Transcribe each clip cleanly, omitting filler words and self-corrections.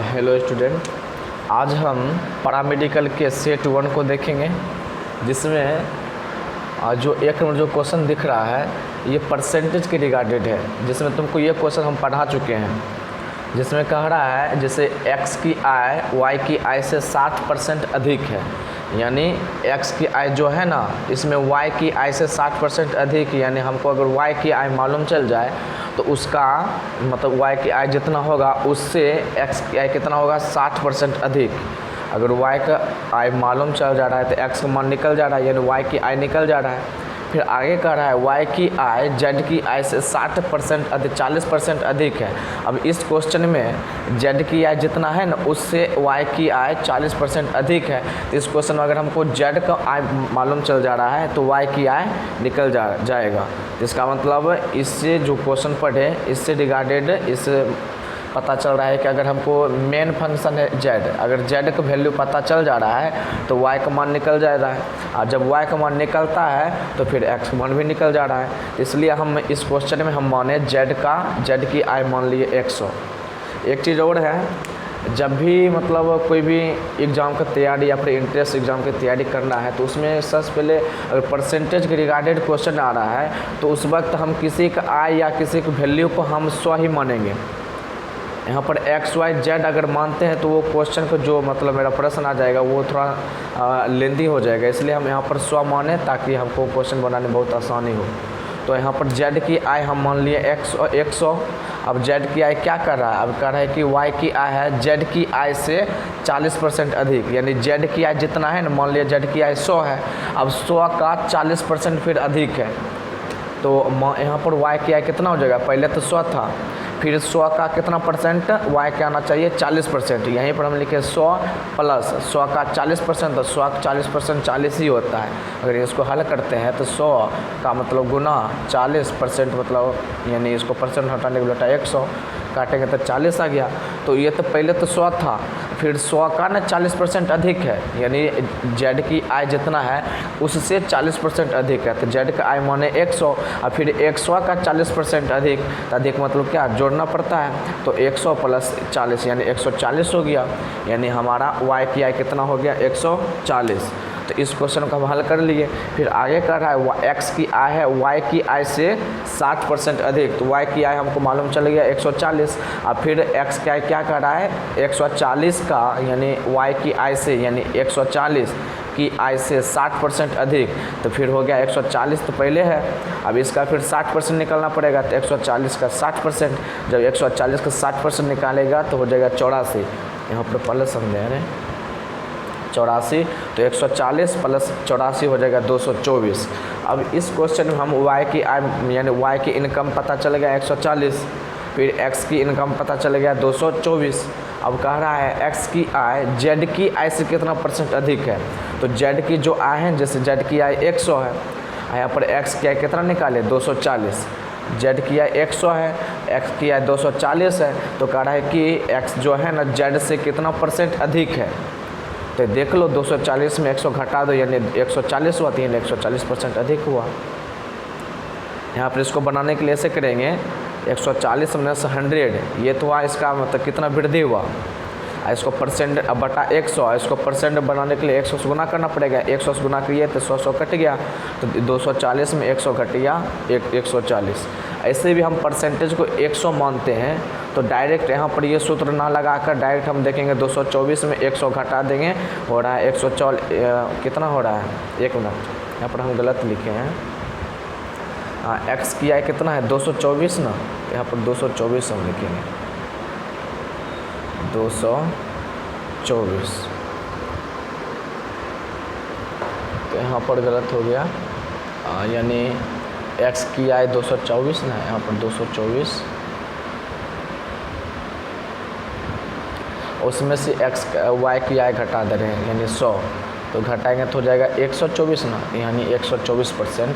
Hello student, आज हम paramedical के सेट 1 को देखेंगे, जिसमें जो एक नंबर जो क्वेश्चन दिख रहा है ये परसेंटेज के रिगार्डेड है। जिसमें तुमको ये क्वेश्चन हम पढ़ा चुके हैं, जिसमें कह रहा है जैसे x की आय y की आय से 60% अधिक है, यानी x की आय जो है ना इसमें y की आय से 60% अधिक, यानी हमको अगर y की आय मालूम चल जाए तो उसका मतलब y की आय जितना होगा उससे x की आय कितना होगा 60% अधिक। अगर y का आय मालूम चल जा रहा है तो x का मान निकल जा रहा है, यानी y की आय निकल जा रहा है। फिर आगे कह रहा है y की आय z की आय से 60% अधिक 40% अधिक है। अब इस क्वेश्चन में z की आय जितना है ना उससे y की आय 40% अधिक है। तो इस क्वेश्चन में अगर हमको z का आय मालूम चल जा रहा है तो y की आय निकल जाएगा। इसका मतलब इससे जो क्वेश्चन पढ़े इससे रिगार्डेड इससे पता चल रहा है कि अगर हमको मेन फंक्शन है z, अगर z का वैल्यू पता चल जा रहा है तो y का मान निकल जा रहा है, और जब y का मान निकलता है तो फिर x का मान भी निकल जा रहा है। इसलिए हम इस क्वेश्चन में हम माने z की आय मान लिए 100। एक चीज़ और है, जब भी मतलब कोई भी एग्ज़ाम का तैयारी या फिर इंट्रेंस एग्ज़ाम की तैयारी करना है तो उसमें सबसे पहले अगर परसेंटेज के रिगार्डेड क्वेश्चन आ रहा है तो उस वक्त हम किसी का आय या किसी की वैल्यू को हम 100 ही मानेंगे। यहाँ पर x y z अगर मानते हैं तो वो क्वेश्चन को जो मतलब मेरा प्रश्न आ जाएगा वो थोड़ा लेंदी हो जाएगा, इसलिए हम यहाँ पर 100 माने ताकि हमको क्वेश्चन बनाने में बहुत आसानी हो। तो यहाँ पर z की आय हम मान लिए 100। अब z की आय क्या कर रहा है, अब कह रहा है कि y की आय है z की आय से 40% अधिक, यानी z की आय जितना है ना मान लिया z की आय 100 है, अब 100 का 40% फिर अधिक है। तो यहाँ पर y की आय कितना हो जाएगा, पहले तो 100 था, फिर 100 का कितना परसेंट y क्या आना चाहिए 40%। यहीं पर हम लिखे 100 प्लस 100 का 40%, तो 100 का 40% 40 ही होता है। अगर इसको हल करते हैं तो 100 का मतलब गुना 40% मतलब यानी इसको परसेंट हटाने के लिए 100 काटेंगे तो 40 आ गया। तो ये तो पहले तो 100 था, फिर 100 का ना 40% अधिक है, यानी z की आय जितना है उससे 40% अधिक है। तो z का आय माने 100 और फिर 100 का 40% अधिक, तो अधिक मतलब क्या जोड़ना पड़ता है, तो 100 प्लस 40 यानी 140 हो गया, यानी हमारा y की आय कितना हो गया 140। तो इस क्वेश्चन को हम हल कर लिए। फिर आगे कर रहा है x की आय है y की आय से 60% अधिक, तो y की आय हमको मालूम चल गया 140, और फिर x की आय क्या कर रहा है 140 का यानी y की आय से यानी 140 की आय से 60% अधिक, तो फिर हो गया 140 तो पहले है, अब इसका फिर 60% निकालना पड़ेगा, तो 140 का 60%, जब 140 का 60% निकालेगा तो हो जाएगा 84। यहाँ पर पहले समझे रहे 84, तो 140 प्लस 84 हो जाएगा 224। अब इस क्वेश्चन में हम y की आय यानी y की इनकम पता चल गया 140, फिर x की इनकम पता चल गया 224। अब कह रहा है x की आय z की आय से कितना परसेंट अधिक है, तो z की जो आय है जैसे z की आय 100 है, यहाँ पर x की आय कितना निकाले 240, z की आय 100 है, x की आय 240 है, तो कह रहा है कि x जो है ना z से कितना परसेंट अधिक है। तो देख लो 240 में 100 घटा दो यानी 140 हुआ, यानी 140% अधिक हुआ। यहाँ पर इसको बनाने के लिए ऐसे करेंगे 140 माइनस 100, ये तो हुआ इसका मतलब कितना वृद्धि हुआ, इसको परसेंट बटा 100, इसको परसेंट बनाने के लिए 100 से गुना करना पड़ेगा, 100 से गुना करिए तो 100 कट गया, तो 240 में 100 घट गया 140। ऐसे भी हम परसेंटेज को 100 मानते हैं, तो डायरेक्ट यहाँ पर ये सूत्र ना लगाकर डायरेक्ट हम देखेंगे 224 में 100 घटा देंगे, हो रहा है 140 कितना हो रहा है, एक मिनट यहाँ पर हम गलत लिखे हैं, x की आय कितना है 224 ना, यहाँ पर 224 हम लिखेंगे 224, तो यहाँ पर गलत हो गया, यानी x की आय 224 ना, यहाँ पर 224, उसमें से y की आय घटा दे रहे हैं यानी 100, तो घटाएंगे तो हो जाएगा 124 ना, यानी 124%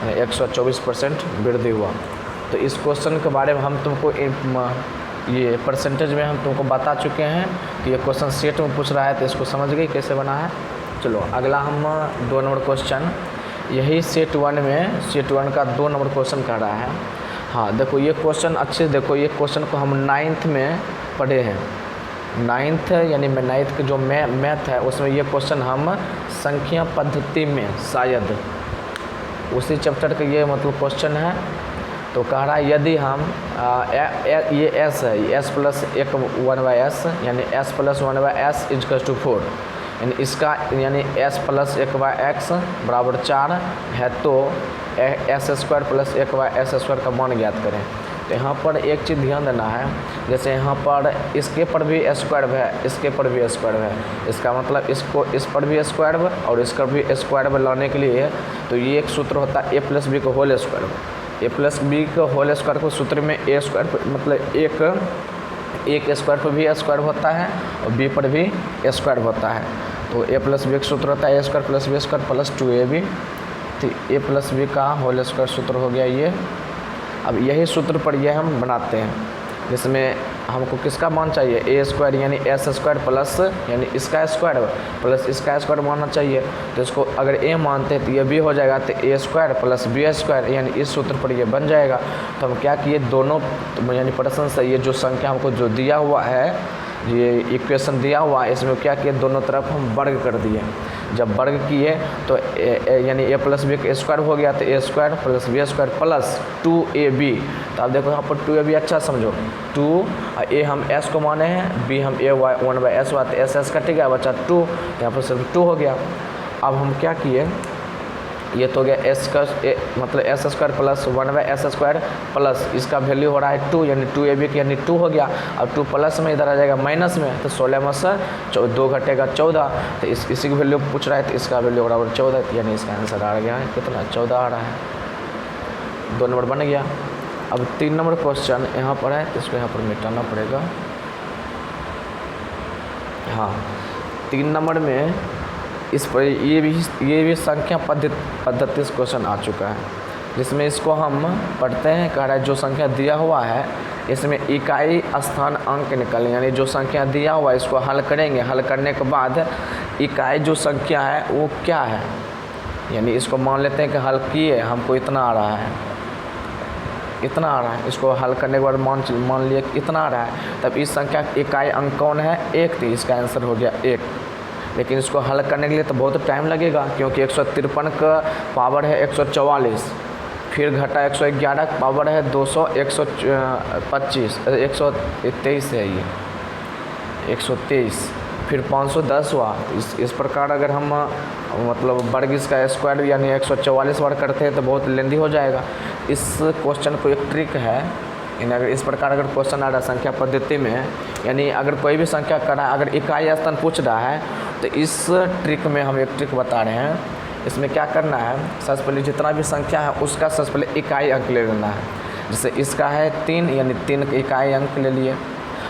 124% वृद्धि हुआ। तो इस क्वेश्चन के बारे में हम तुमको ये परसेंटेज में हम तुमको बता चुके हैं कि ये क्वेश्चन सेट में पूछ रहा है, तो इसको समझ गए कैसे बना है। चलो अगला हम 2 नंबर क्वेश्चन, यही सेट 1 में सेट 1 का 2 नंबर क्वेश्चन कर रहा है। हाँ देखो ये क्वेश्चन अच्छे से देखो, ये क्वेश्चन को हम 9th में पढ़े हैं। 9th यानी मैं 9th के जो मैथ है उसमें ये क्वेश्चन हम संख्या पद्धति में शायद उसी चैप्टर का ये मतलब क्वेश्चन है। तो कह रहा है यदि हम ये s है, s प्लस 1/s यानी s plus 1/s equals to 4, यानी इसका यानी s प्लस 1/x बराबर 4 है, तो s² प्लस 1/s² का मान ज्ञात करें। तो यहाँ पर एक चीज़ ध्यान देना है, जैसे यहाँ पर इसके पर भी स्क्वायर है, इसके पर भी स्क्वायर है, इसका मतलब इसको इस पर भी स्क्वायर और इसका भी स्क्वायर लाने के लिए तो ये एक सूत्र होता है a प्लस बी का होल स्क्वायर। ए प्लस बी का होल स्क्वायर को सूत्र में ए स्क्वायर मतलब एक स्क्वायर पर भी स्क्वायर होता है और बी पर भी स्क्वायर होता है। तो ए प्लस बी का सूत्र होता है a² plus b² plus 2ab। तो ए प्लस बी का होल स्क्वायर सूत्र हो गया ये। अब यही सूत्र पर यह हम बनाते हैं, जिसमें हमको किसका मान चाहिए a² यानी s² प्लस यानी इसका स्क्वायर प्लस इसका स्क्वायर मानना चाहिए। तो इसको अगर a मानते हैं तो ये b हो जाएगा, तो a² प्लस b² यानी इस सूत्र पर ये बन जाएगा। तो हम क्या किए, दोनों यानी प्रश्न से ये जो संख्या हमको जो दिया हुआ है, ये इक्वेशन दिया हुआ है, इसमें क्या किए दोनों तरफ हम वर्ग कर दिए। जब वर्ग किए तो यानी a प्लस बी का स्क्वायर हो गया, तो a² plus b² plus 2ab। तो आप देखो यहाँ पर 2ab अच्छा समझो, 2 a हम s को माने हैं, b हम a1/s हुआ, तो s कटेगा बचा 2, तो यहाँ पर सिर्फ 2 हो गया। अब हम क्या किए, ये तो हो गया मतलब s² प्लस 1/s² प्लस इसका वैल्यू हो रहा है 2 यानी 2ab यानी 2 हो गया। अब 2 प्लस में इधर आ जाएगा माइनस में, तो 16 में से 2 घटेगा 14, तो इसी की वैल्यू पूछ रहा है, तो इसका वैल्यू बराबर 14, यानी इसका आंसर आ गया है कितना 14 आ रहा है। 2 नंबर बन गया। अब 3 नंबर क्वेश्चन यहाँ पर है, तो इसको यहाँ पर मिटाना पड़ेगा। हाँ 3 नंबर में इस पर ये भी संख्या पद्धति से क्वेश्चन आ चुका है, जिसमें इसको हम पढ़ते हैं। कह रहा है जो संख्या दिया हुआ है इसमें इकाई स्थान अंक निकलें, यानी जो संख्या दिया हुआ है इसको हल करेंगे, हल करने के बाद इकाई जो संख्या है वो क्या है, यानी इसको मान लेते हैं कि हल किए हमको इतना आ रहा है, इतना आ रहा है, इसको हल करने के बाद मान लिए इतना आ रहा है, तब इस संख्या इकाई अंक कौन है 1, तो इसका आंसर हो गया 1। लेकिन इसको हल करने के लिए तो बहुत टाइम लगेगा, क्योंकि 153 का पावर है 144, फिर घटा 111 का पावर है 200 125 123 है ये 123, फिर 510 हुआ। इस प्रकार अगर हम मतलब वर्ग इसका स्क्वायर यानी 144 वर्ग करते हैं तो बहुत लेंदी हो जाएगा। इस क्वेश्चन को एक ट्रिक है, यानी अगर इस प्रकार अगर क्वेश्चन आ रहा है संख्या पद्धति में, यानी अगर कोई भी संख्या कर रहा है, अगर इकाई स्थान पूछ रहा है, तो इस ट्रिक में हम एक ट्रिक बता रहे हैं। इसमें क्या करना है, सबसे पहले जितना भी संख्या है उसका सबसे पहले इकाई अंक ले लेना है। जैसे इसका है 3 यानी 3 का इकाई अंक ले लिए,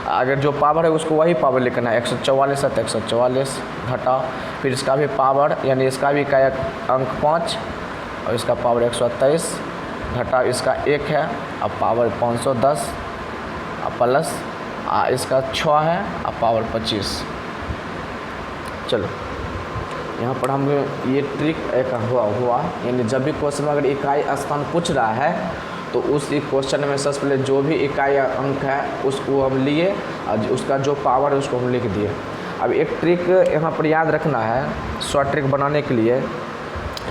अगर जो पावर है उसको वही पावर लिखना है। 144 है तो 144 घटा, फिर इसका भी पावर यानी इसका भी इकाई अंक 5 और इसका पावर 127 घटा इसका 1 है, अब पावर 510 प्लस इसका 6 है, अब पावर 25। चलो यहाँ पर हम ये ट्रिक एक हुआ यानी जब भी क्वेश्चन में अगर इकाई स्थान पूछ रहा है तो उस क्वेश्चन में सबसे पहले जो भी इकाई अंक है उसको हम लिए और उसका जो पावर है उसको हम लिख दिए। अब एक ट्रिक यहाँ पर याद रखना है, शॉर्ट ट्रिक बनाने के लिए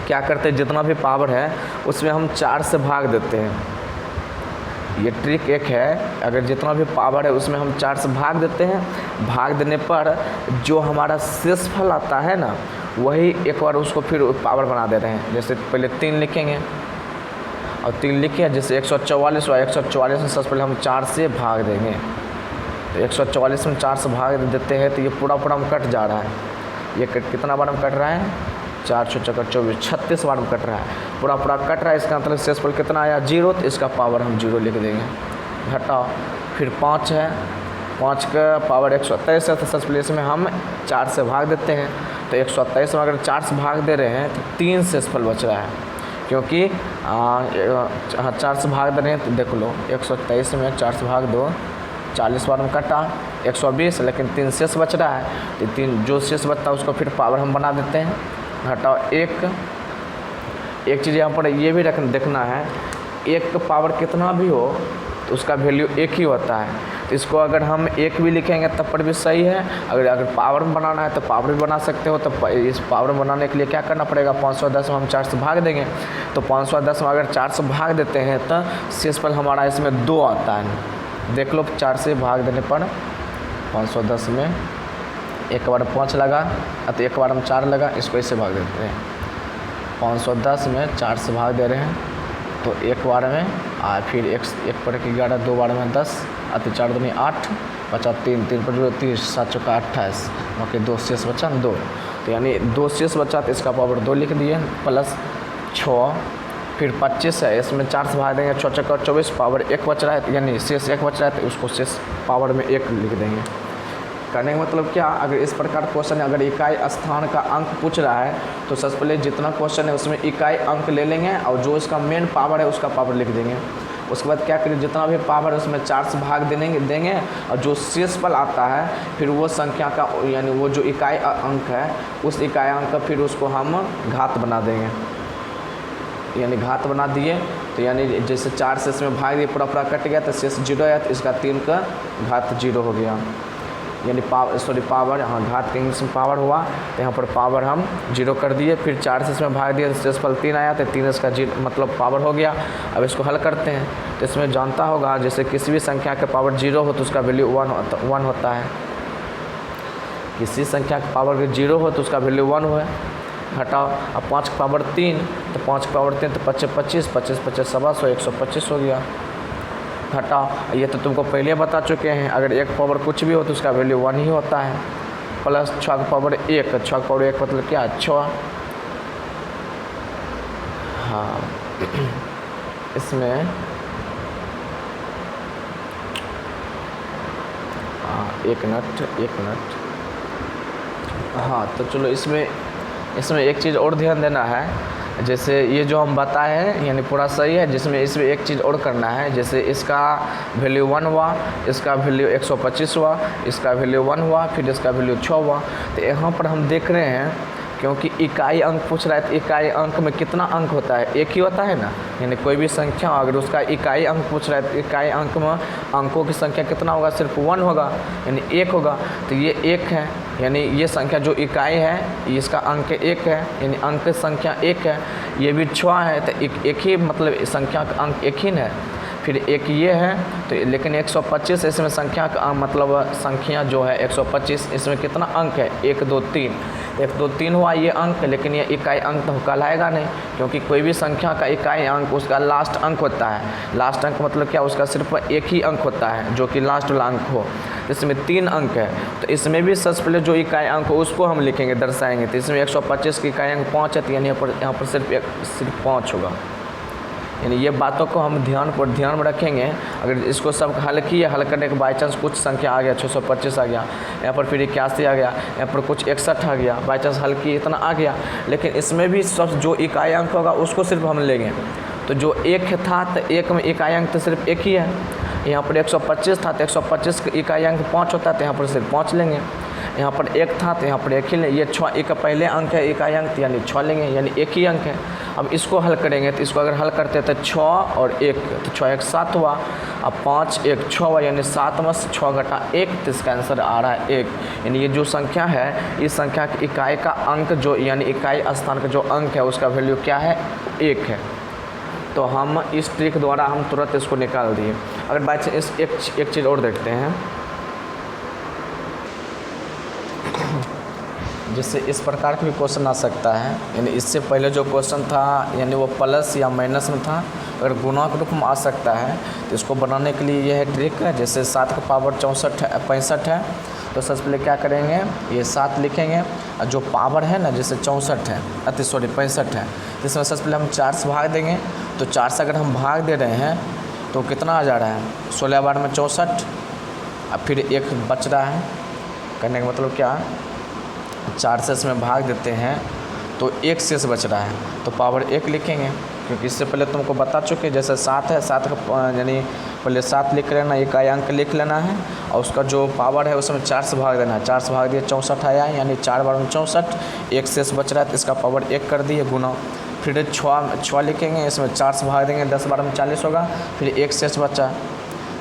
क्या करते हैं, जितना भी पावर है उसमें हम 4 से भाग देते हैं। ये ट्रिक एक है, अगर जितना भी पावर है उसमें हम 4 से भाग देते हैं, भाग देने पर जो हमारा शेषफल आता है ना वही एक बार उसको फिर पावर बना दे रहे हैं। जैसे पहले 3 लिखेंगे और 3 लिखे, जैसे 144 हुआ, 144 में सबसे पहले हम 4 से भाग देंगे, तो 144 में 4 से भाग देते हैं तो ये पूरा हम कट जा रहा है। ये कितना बार हम कट रहा है, 4 4 24 36 बार में कट रहा है, पूरा कट रहा है। इसका मतलब शेषफल कितना आया 0, तो इसका पावर हम 0 लिख देंगे। घटा फिर 5 है, 5 का पावर 127 है, तो सबसे पहले इसमें हम 4 से भाग देते हैं, तो 127 में अगर 4 से भाग दे रहे हैं तो 3 शेषफल बच रहा है, क्योंकि 4 से भाग दे रहे हैं। तो देख लो 127 में 4 से भाग दो, 40 बार में कटा 120, लेकिन 3 शेष बच रहा है, तो 3 जो शेष बचता है उसको फिर पावर हम बना देते हैं। घटाओ 1 चीज़ यहाँ पर ये भी देखना है, एक का पावर कितना भी हो तो उसका वैल्यू एक ही होता है। तो इसको अगर हम एक भी लिखेंगे तब पर भी सही है। अगर पावर में बनाना है तो पावर भी बना सकते हो। तो इस पावर में बनाने के लिए क्या करना पड़ेगा, 510 में हम 4 से भाग देंगे। तो 510 में अगर 4 से भाग देते हैं तो शेषफल हमारा इसमें 2 आता है। देख लो 4 से भाग देने पर 510 में एक बार 5 लगा तो एक बार हम 4 लगा, इसको इससे भाग देते हैं। 510 में 4 से भाग दे रहे हैं तो एक बार में फिर एक पर 11, 2 बार में 10, अति 4 दूनी 8, बचा 3, 3 पर 30, 7 चौका 28, बाकी 2 शेष बचा 2। तो यानी 2 शेष बचा तो इसका पावर 2 लिख दिए प्लस 6, फिर 25 है, इसमें 4 से भाग देंगे, 6 चौका 24, पावर 1 बच रहा है यानी शेष 1 बच रहा है तो उसको शेष पावर में 1 लिख देंगे। करने का मतलब क्या, अगर इस प्रकार क्वेश्चन अगर इकाई स्थान का अंक पूछ रहा है तो सबसे पहले जितना क्वेश्चन है उसमें इकाई अंक ले लेंगे और जो इसका मेन पावर है उसका पावर लिख देंगे। उसके बाद क्या करें, जितना भी पावर है उसमें 4 से भाग देंगे और जो शेषफल आता है फिर वो संख्या का यानी वो जो इकाई अंक है उस इकाई अंक का फिर उसको हम घात बना देंगे। यानी घात बना दिए तो यानी जैसे 4 से इसमें भाग दिए, पूरा कट गया तो शेष 0 आया तो इसका 3 का घात 0 हो गया। यानी पावर यहाँ घात के इंग्लिश में पावर हुआ तो यहाँ पर पावर हम 0 कर दिए। फिर 4 से इसमें भाग दिया तो शेषफल 3 आया तो 3 इसका मतलब पावर हो गया। अब इसको हल करते हैं तो इसमें जानता होगा जैसे किसी भी संख्या के पावर 0 हो तो उसका वैल्यू 1 होता है। किसी संख्या के पावर 0 हो तो उसका वैल्यू 1 हो। घटाओ, अब 5 का पावर 3 तो 5 का पावर 3 तो 25, 25, 25, 100, 125 हो गया। घटाओ, ये तो तुमको पहले बता चुके हैं, अगर एक पावर कुछ भी हो तो उसका वैल्यू 1 ही होता है। प्लस 6 का पावर 1, 6 का पावर 1 मतलब क्या, 6। हाँ इसमें एक मिनट। हाँ तो चलो इसमें एक चीज़ और ध्यान देना है। जैसे ये जो हम बताए हैं यानी पूरा सही है, जिसमें इसमें एक चीज़ और करना है। जैसे इसका वैल्यू 1 हुआ, इसका वैल्यू 125 हुआ, इसका वैल्यू 1 हुआ, फिर इसका वैल्यू 6 हुआ। तो यहाँ पर हम देख रहे हैं क्योंकि इकाई अंक पूछ रहा है तो इकाई अंक में कितना अंक होता है, एक ही होता है ना। यानी कोई भी संख्या अगर उसका इकाई अंक पूछ रहा है तो इकाई अंक में अंकों की संख्या कितना होगा, सिर्फ 1 होगा यानी 1 होगा। तो ये 1 है यानी ये संख्या जो इकाई है इसका अंक 1 है यानी अंक संख्या 1 है। ये भी 6 है तो एक ही मतलब संख्या का अंक 1 ही है। फिर एक ये है तो लेकिन 125 इसमें संख्या का मतलब संख्या जो है 125 इसमें कितना अंक है, 1 2 3, 1 2 3 हुआ ये अंक, लेकिन ये इकाई अंक तो कहलाएगा नहीं क्योंकि कोई भी संख्या का इकाई अंक उसका लास्ट अंक होता है। लास्ट अंक मतलब क्या, उसका सिर्फ एक ही अंक होता है जो कि लास्ट वाला अंक हो। इसमें 3 अंक है तो इसमें भी सबसे पहले जो इकाई अंक हो उसको हम लिखेंगे, दर्शाएंगे। तो इसमें 125 की इकाई अंक 5 है तो यानी यहाँ पर सिर्फ 5 होगा। यानी ये बातों को हम ध्यान में रखेंगे। अगर इसको सब हल किए, हल करने के बाई चांस कुछ संख्या आ गया 625 आ गया, यहाँ पर फिर 81 आ गया, यहाँ पर कुछ 61 आ गया, बाई चांस हल किए इतना आ गया, लेकिन इसमें भी सब जो इकाई अंक होगा उसको सिर्फ हम लेंगे। तो जो 1 था तो 1 में इकाई अंक तो सिर्फ 1 ही है। यहाँ पर 125 था तो 125 का इकाई अंक 5 होता है तो यहाँ पर सिर्फ 5 लेंगे। यहाँ पर 1 था तो यहाँ पर 1 ही लें। ये 6 का पहले अंक है इकाई अंक यानी 6 लेंगे यानी 1 ही अंक है। अब इसको हल करेंगे तो इसको अगर हल करते हैं तो 6 और 1 तो 6 1 7 हुआ, अब 5 1 6 हुआ यानी 7 में से 6 घटा 1 तो इसका आंसर आ रहा है 1। यानी ये जो संख्या है इस संख्या की इकाई का अंक जो यानी इकाई स्थान का जो अंक है उसका वैल्यू क्या है, 1 है। तो हम इस ट्रिक द्वारा हम तुरंत इसको निकाल दिए। अगर बाई चांस एक चीज़ और देखते हैं, जिससे इस प्रकार का भी क्वेश्चन आ सकता है। यानी इससे पहले जो क्वेश्चन था यानी वो प्लस या माइनस में था, अगर गुणा के रूप में आ सकता है तो इसको बनाने के लिए यह है ट्रिक। जैसे 7 का पावर 65 है तो सबसे पहले क्या करेंगे, ये 7 लिखेंगे और जो पावर है ना जैसे 65 है 65 है तो इसमें सबसे पहले हम 4 से भाग देंगे। तो 4 से अगर हम भाग दे रहे हैं तो कितना आ जा रहा है, 16 बार में 64, अब फिर 1 बच रहा है। करने का मतलब क्या, 4 से इसमें भाग देते हैं तो 1 शेष बच रहा है तो पावर 1 लिखेंगे, क्योंकि इससे पहले तुमको बता चुके जैसे 7 है 7 का यानी पहले 7 लिख लेना, इकाई अंक लिख लेना है और उसका जो पावर है उसमें 4 से भाग देना है। 4 से भाग दिए 64 आया यानी 4 बार में 64, 1 शेष बच रहा है तो इसका पावर 1 कर दिए गुना। फिर 6 लिखेंगे, इसमें 4 से भाग देंगे, 10 12 में 40 होगा। फिर एक शेष बचा,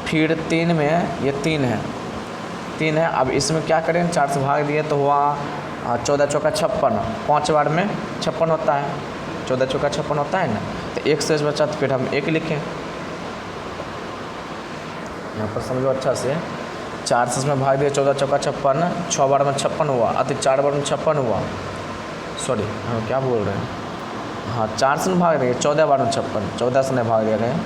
फिर 3 में ये 3 है। अब इसमें क्या करें, 4 से भाग दिए तो हुआ 14 चौका 56, 5 बार में 56 होता है, 14 चौका 56 होता है ना। तो एक शेष बचा तो फिर हम 1 लिखें, यहाँ पर समझो अच्छा से। 4 से इसमें भाग दिए, 14 चौका 56, 6 बार में 56 हुआ, अति 4 बार में 56 हुआ, सॉरी हम क्या बोल रहे हैं, हाँ 4 से भाग देंगे, 14 बार में 56, 14 से नहीं भाग दे रहे हैं।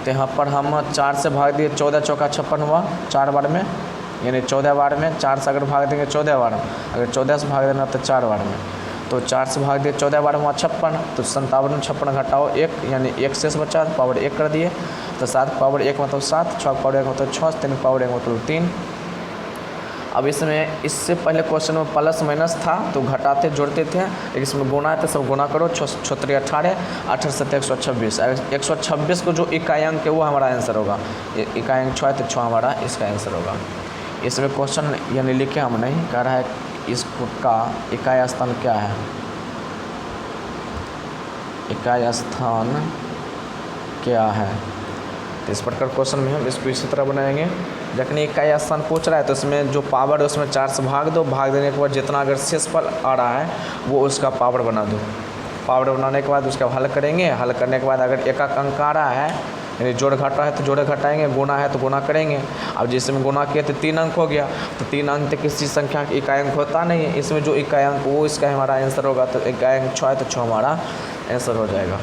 तो यहाँ पर हम 4 से भाग दिए, 14 चौका 56 हुआ 4 बार में, यानी 14 बार में 4 से अगर भाग देंगे 14 बार में, अगर 14 से भाग देना तो 4 बार में, तो 4 से भाग दिए 14 बार में हुआ 56, तो 57 में 56 घटाओ 1, यानी 1 शेष बचा, पावर 1 कर दिए। तो 7 पावर 1 मतलब 7, 6 पावर 1 मतलब 6, 3 पावर 1 मतलब 3। अब इसमें इससे पहले क्वेश्चन में प्लस माइनस था तो घटाते जोड़ते थे, लेकिन इसमें गुना है तो सब गुना करो, 6 3 18, 18 7 126, 126 को जो इकाई अंक है वो हमारा आंसर होगा। इकाई अंक 6 है तो 6 हमारा इसका आंसर होगा। इसमें क्वेश्चन यानी लिखे हम नहीं, कह रहा है इसका इकाई स्थान क्या है, इकाई स्थान क्या है। तो इस प्रकार क्वेश्चन में हम इसको इसी तरह बनाएंगे। जखनी इकाई स्थान पूछ रहा है तो इसमें जो पावर है उसमें 4 से भाग दो, भाग देने के बाद जितना अगर शेषफल आ रहा है वो उसका पावर बना दो। पावर बनाने के बाद उसका हल करेंगे, हल करने के बाद अगर एक अंक आ रहा है यानी जोड़ घटा है तो जोड़ घटाएंगे, गुना है तो गुना करेंगे। अब जिसमें गुना किया तो 3 अंक हो गया, तो 3 अंक तक किसी संख्या का इकाई अंक होता नहीं है, इसमें जो इकाई अंक वो इसका हमारा आंसर होगा। तो इकाई अंक 6 है तो 6 हमारा आंसर हो जाएगा।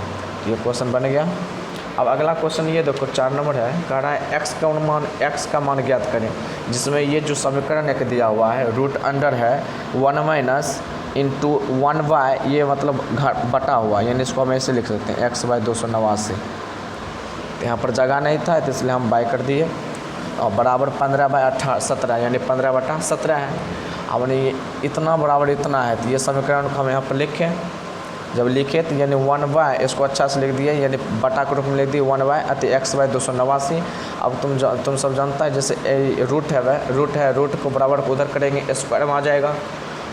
ये क्वेश्चन बन गया। अब अगला क्वेश्चन ये देखो 4 नंबर है, कह रहा है x का मान ज्ञात करें, जिसमें ये जो समीकरण एक दिया हुआ है रूट अंडर है 1 माइनस इंटू 1/, ये मतलब बटा हुआ, यानी इसको हम ऐसे लिख सकते हैं x/289। यहाँ पर जगह नहीं था तो इसलिए हम बाई कर दिए, और बराबर 15/17 यानी 15/17 है। अब ये इतना बराबर इतना है, तो ये समीकरण को हम यहाँ पर लिखें। जब लिखे तो यानी 1/, इसको अच्छा से लिख दिए, यानी बटा के रूप में लिख दिए 1/, अति x/289। अब तुम सब जानता है जैसे रूट है, रूट को बराबर को उधर करेंगे स्क्वायर में आ जाएगा,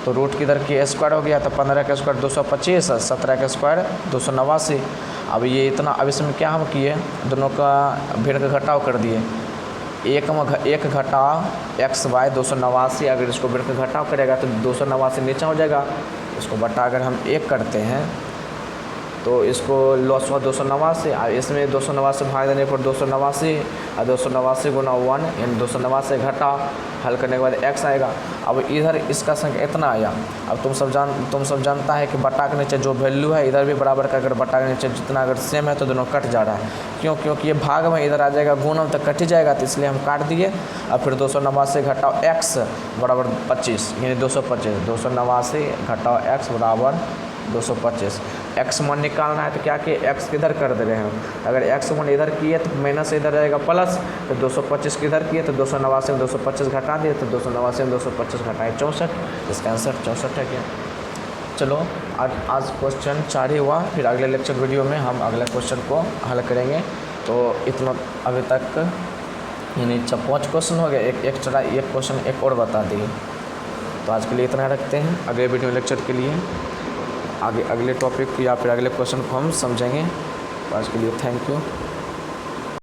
तो रूट की इधर की स्क्वायर हो गया, तो 15 का स्क्वायर 225, 17 का स्क्वायर 289। अब ये इतना, अब इसमें क्या हम किए, दोनों का भिन्न का घटाव कर दिए, एक घटा x/289, अगर इसको भिन्न का घटाव करेगा तो 289 नीचे हो जाएगा, इसको बटा अगर हम 1 करते हैं तो इसको लॉस हुआ 289, और इसमें 289 भाग देने पर 289, और 289 गुना 1 यानी 289 घटा, हल करने के बाद x आएगा। अब इधर इसका संख्या इतना आया। अब तुम सब जानता है कि बटा के नीचे जो वैल्यू है इधर भी बराबर का, अगर बटा के नीचे जितना अगर सेम है तो दोनों कट जा रहा है, क्योंकि ये भाग में इधर आ जाएगा, गुणन तक कट ही जाएगा, तो इसलिए हम काट दिए। और फिर 289 घटाओ x बराबर 25 यानी 225, 289 घटाओ x बराबर 225। x मान निकालना है तो क्या किए, x किधर कर दे रहे हैं, अगर x मान इधर किए तो माइनस इधर रहेगा प्लस, तो 225 किधर किए तो 289 में 225 घटा दिए, तो 289 में 225 घटाए 64, इसका आंसर 64 है क्या। चलो आज क्वेश्चन 4 ही हुआ, फिर अगले लेक्चर वीडियो में हम अगले क्वेश्चन को हल करेंगे। तो इतना अभी तक यानी 5 क्वेश्चन हो गए, एक क्वेश्चन एक और बता दिए। तो आज के लिए इतना रखते हैं, अगले वीडियो लेक्चर के लिए अगले टॉपिक या फिर अगले क्वेश्चन को हम समझेंगे। तो आज के लिए थैंक यू।